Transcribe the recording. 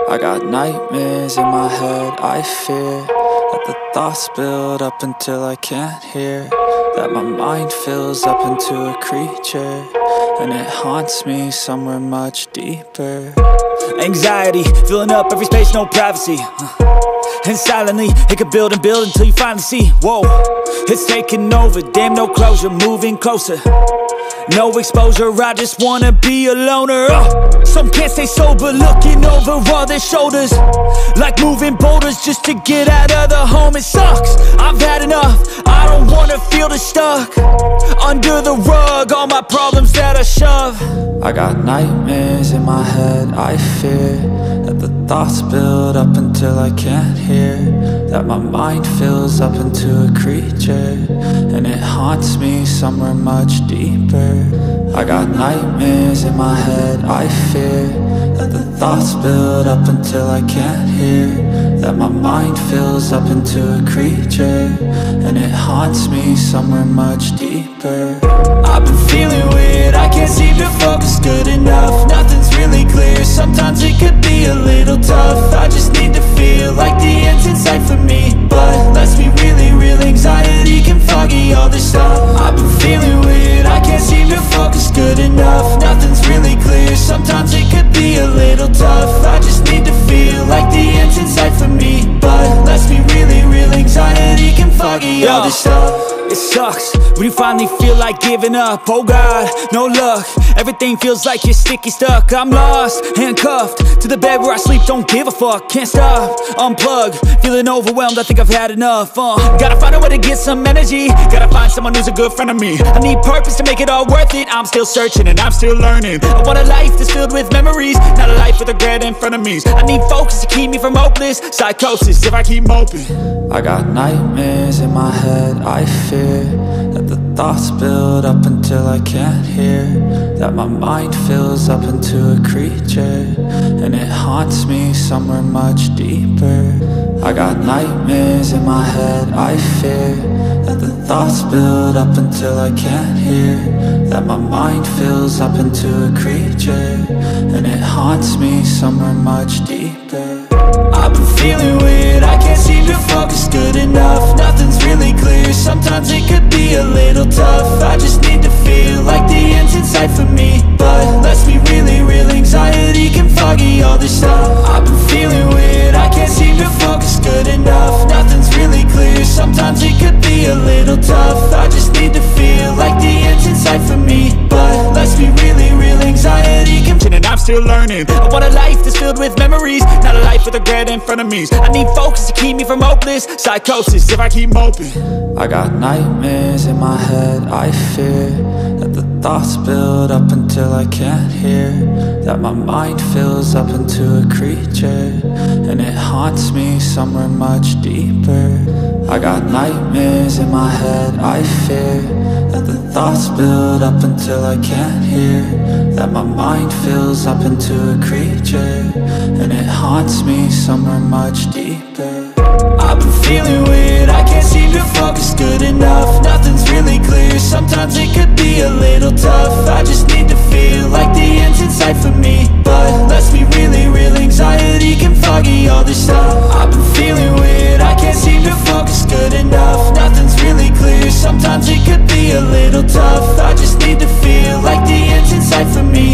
I got nightmares in my head, I fear that the thoughts build up until I can't hear, that my mind fills up into a creature, and it haunts me somewhere much deeper. Anxiety, filling up every space, no privacy. And silently, it could build and build until you finally see, whoa, it's taking over, damn no closure, moving closer. No exposure, I just wanna be a loner. Some can't stay sober, looking over all their shoulders, like moving boulders just to get out of the home. It sucks, I've had enough, I don't wanna feel the stuck under the rug, all my problems that I shove. I got nightmares in my head, I fear that the thoughts build up until I can't hear, that my mind fills up into a creature, and it haunts me somewhere much deeper. I got nightmares in my head, I fear that the thoughts build up until I can't hear, that my mind fills up into a creature, and it haunts me somewhere much deeper. I've been feeling weird, I can't seem to focus good enough. Nothing's really clear, sometimes it could be a little tough. I just need to feel like the end's in sight for me, but let's be really real, anxiety can foggy all this stuff. I've been feeling weird, I can't seem to focus good enough. Nothing's really clear, sometimes it could be a little tough. I just need to feel like the end's in sight for me, but let's be really real, anxiety can foggy all this stuff. It sucks when you finally feel like giving up. Oh God, no luck, everything feels like you're sticky stuck. I'm lost, handcuffed to the bed where I sleep, don't give a fuck. Can't stop, unplug, feeling overwhelmed, I think I've had enough. Gotta find a way to get some energy, gotta find someone who's a good friend of me. I need purpose to make it all worth it, I'm still searching and I'm still learning. I want a life that's filled with memories, not a life with regret and frenemies. I need focus to keep me from hopeless psychosis if I keep moping. I got nightmares in my head, I fear that the thoughts build up until I can't hear, that my mind fills up into a creature, and it haunts me somewhere much deeper. I got nightmares in my head, I fear that the thoughts build up until I can't hear, that my mind fills up into a creature, and it haunts me somewhere much deeper. I've been feeling weird, I can't seem to focus good enough. Nothing's really clear, sometimes it could be a little tough. I just need to feel like the end's in sight for me, but let's be really real, anxiety can foggy all this stuff. I've been feeling weird, I can't seem to focus good enough. Nothing's really clear, sometimes it could be a little tough. I just need to feel like the end's in sight for me, but let's be really real, anxiety can and I'm still learning. I want a life that's filled with memories, not a life with regret and frenemies. I need focus to keep me from hopeless psychosis if I keep moping. I got nightmares in my head, I fear that the thoughts build up until I can't hear, that my mind fills up into a creature, and it haunts me somewhere much deeper. I got nightmares in my head, I fear that the thoughts build up until I can't hear, that my mind fills up into a creature, and it haunts me somewhere much deeper. I've been feeling weird, I can't seem to focus good enough. Nothing's really clear, sometimes it could be a little tough. I just need to feel like the end's in sight for me, but let's be really real, anxiety can foggy all this stuff. I've been feeling weird, I can't seem to focus good enough. Nothing's really clear, sometimes it could be a little tough. I just need to feel like the end's in sight for me,